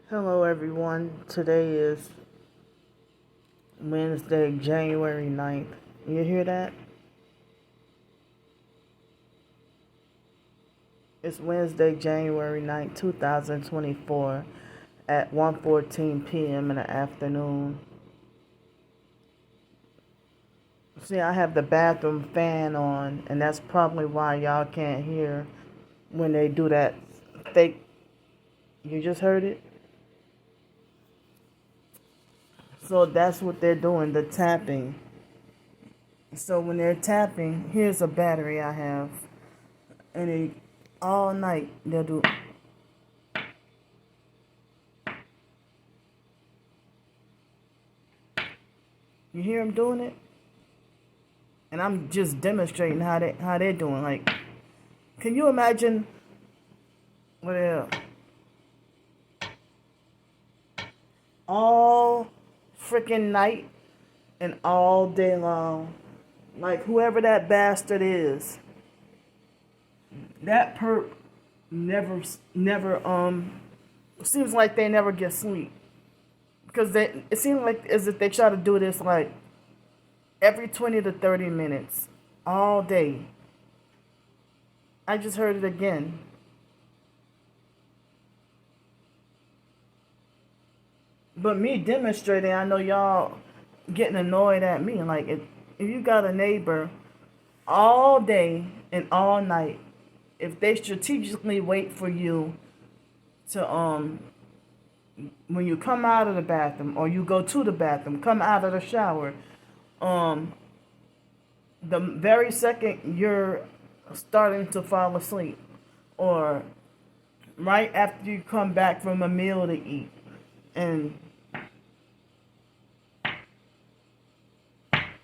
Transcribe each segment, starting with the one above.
Hello everyone. Today is Wednesday, January 9th. You hear that? It's Wednesday, January 9th, 2024 at 1:14 p.m. in the afternoon. See, I have the bathroom fan on, and that's probably why y'all can't hear when they do that fake. You just heard it? So that's what they're doing, the tapping. So when they're tapping, here's a battery I have. And all night they'll do. You hear them doing it? And I'm just demonstrating how they're doing. Like, can you imagine what they're all freaking night and all day long? Like, whoever that bastard is, that perp never seems like they never get sleep, because it seems like as if they try to do this like every 20 to 30 minutes all day. I just heard it again. But me demonstrating, I know y'all getting annoyed at me. Like, if you got a neighbor all day and all night, if they strategically wait for you to when you come out of the bathroom or you go to the bathroom, come out of the shower, the very second you're starting to fall asleep, or right after you come back from a meal to eat, and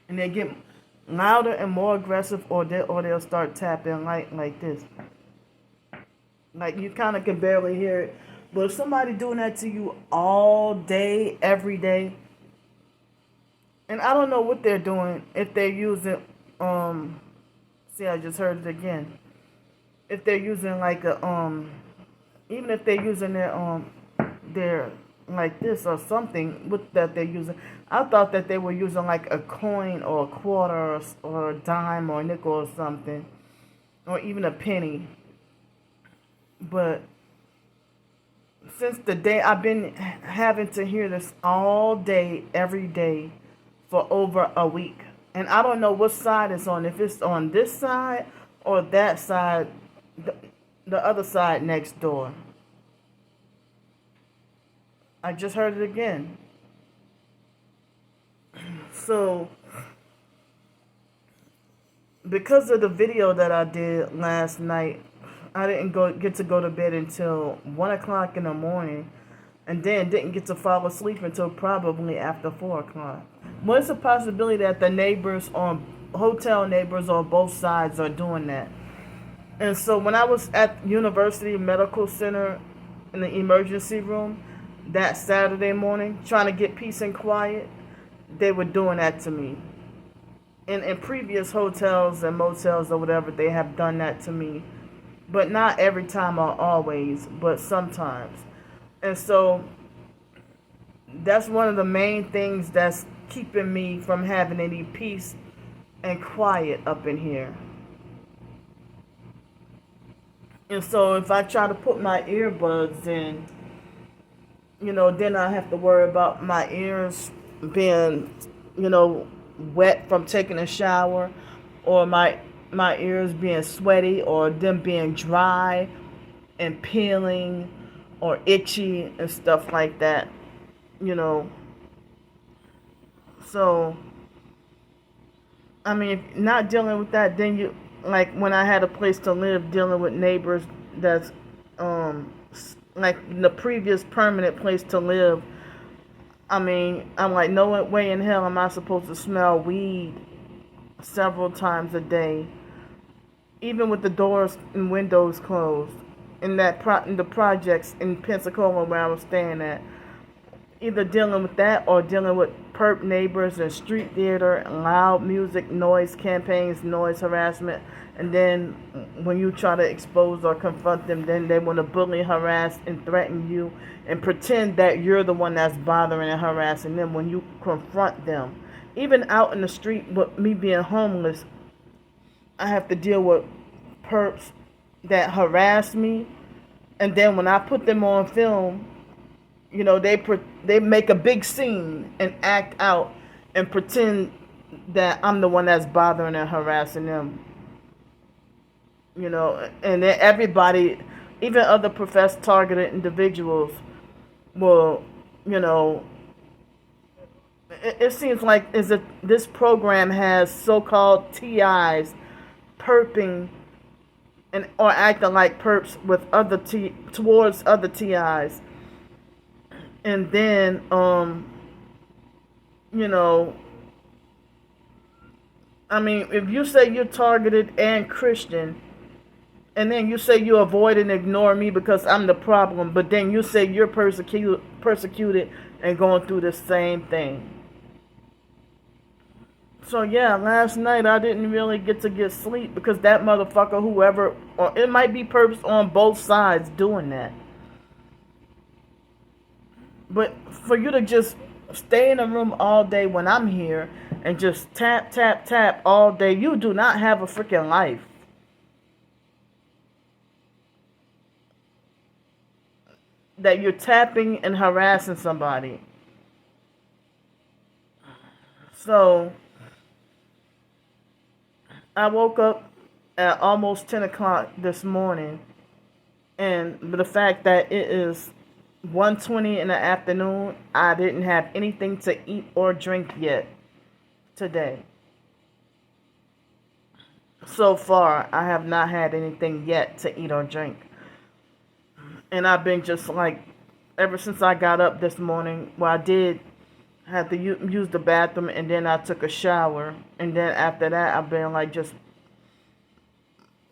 they get louder and more aggressive, or they'll start tapping like this. Like, you kind of can barely hear it. But if somebody doing that to you all day, every day, and I don't know what they're doing, if they're using, see, I just heard it again. If they're using like a, even if they're using their like this or something with that they're using, I thought that they were using like a coin or a quarter or a dime or a nickel or something, or even a penny. But since the day, I've been having to hear this all day, every day, for over a week. And I don't know what side it's on. If it's on this side or that side, the other side next door. I just heard it again. So, because of the video that I did last night, I didn't get to go to bed until 1 o'clock in the morning, and then didn't get to fall asleep until probably after 4 o'clock. Well, it's a possibility that the hotel neighbors on both sides are doing that. And so when I was at University Medical Center in the emergency room that Saturday morning, trying to get peace and quiet, they were doing that to me. And in previous hotels and motels or whatever, they have done that to me. But not every time or always, but sometimes. And so that's one of the main things that's keeping me from having any peace and quiet up in here. And so if I try to put my earbuds in, then I have to worry about my ears being, wet from taking a shower, or my ears being sweaty, or them being dry and peeling or itchy and stuff like that, So, I mean, if not dealing with that, then you, like when I had a place to live, dealing with neighbors that's, like the previous permanent place to live, I mean, I'm like, no way in hell am I supposed to smell weed several times a day, even with the doors and windows closed, in the projects in Pensacola where I was staying at. Either dealing with that or dealing with perp neighbors and street theater and loud music, noise campaigns, noise harassment. And then when you try to expose or confront them, then they want to bully, harass, and threaten you and pretend that you're the one that's bothering and harassing them when you confront them. Even out in the street with me being homeless, I have to deal with perps that harass me. And then when I put them on film, they make a big scene and act out and pretend that I'm the one that's bothering and harassing them. And then everybody, even other professed targeted individuals, will, it seems like is that this program has so-called TIs perping and or acting like perps with towards other TIs. And then, if you say you're targeted and Christian, and then you say you avoid and ignore me because I'm the problem, but then you say you're persecuted and going through the same thing. So yeah, last night I didn't really get sleep because that motherfucker, whoever, or it might be perps on both sides doing that. But for you to just stay in a room all day when I'm here and just tap, tap, tap all day, you do not have a freaking life. That you're tapping and harassing somebody. So, I woke up at almost 10 o'clock this morning, and the fact that it is 1:20 in the afternoon, I didn't have anything to eat or drink yet today. So far, I have not had anything yet to eat or drink. And I've been just like, ever since I got up this morning, well, I did have to use the bathroom, and then I took a shower. And then after that, I've been like just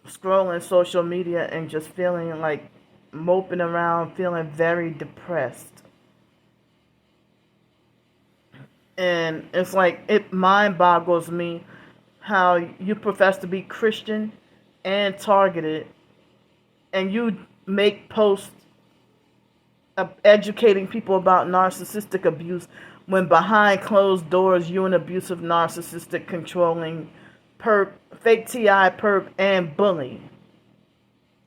scrolling social media and just feeling like moping around, feeling very depressed. And it's like, it mind boggles me how you profess to be Christian and targeted, and you make posts educating people about narcissistic abuse when behind closed doors you an abusive, narcissistic, controlling perp, fake TI perp, and bully.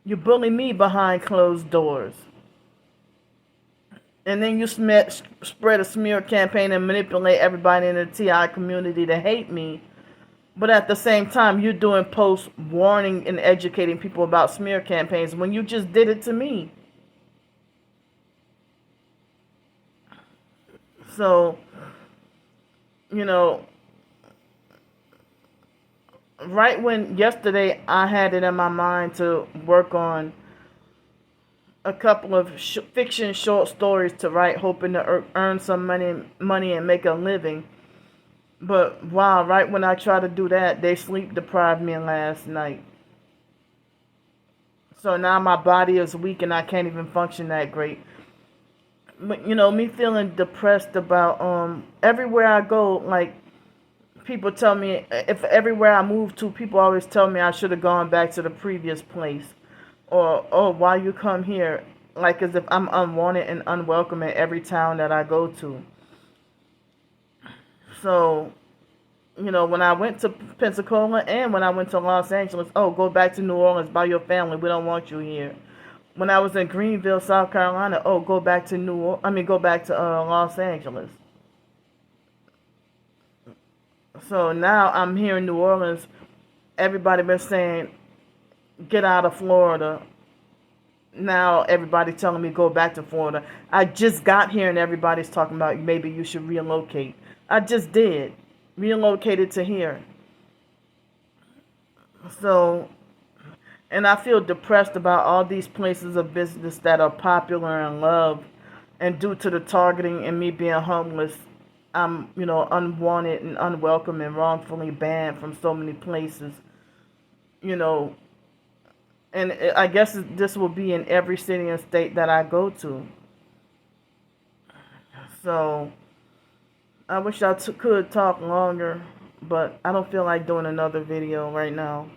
You bully me behind closed doors. And then you spread a smear campaign and manipulate everybody in the TI community to hate me. But at the same time, you're doing posts warning and educating people about smear campaigns when you just did it to me. So, right when yesterday I had it in my mind to work on a couple of fiction short stories to write, hoping to earn some money and make a living. But wow, right when I try to do that, they sleep deprived me last night. So now my body is weak and I can't even function that great. But me feeling depressed about everywhere I go, like people tell me, if everywhere I move to, people always tell me I should have gone back to the previous place. Or, oh, why you come here? Like as if I'm unwanted and unwelcome in every town that I go to. So, when I went to Pensacola and when I went to Los Angeles, oh, go back to New Orleans by your family. We don't want you here. When I was in Greenville, South Carolina, oh, go back to Los Angeles. So now I'm here in New Orleans. Everybody been saying, get out of Florida. Now everybody telling me go back to Florida. I just got here and everybody's talking about maybe you should relocate. I just did. Relocated to here. So, and I feel depressed about all these places of business that are popular and loved. And due to the targeting and me being homeless, I'm, unwanted and unwelcome and wrongfully banned from so many places. And I guess this will be in every city and state that I go to. So, I wish I could talk longer, but I don't feel like doing another video right now.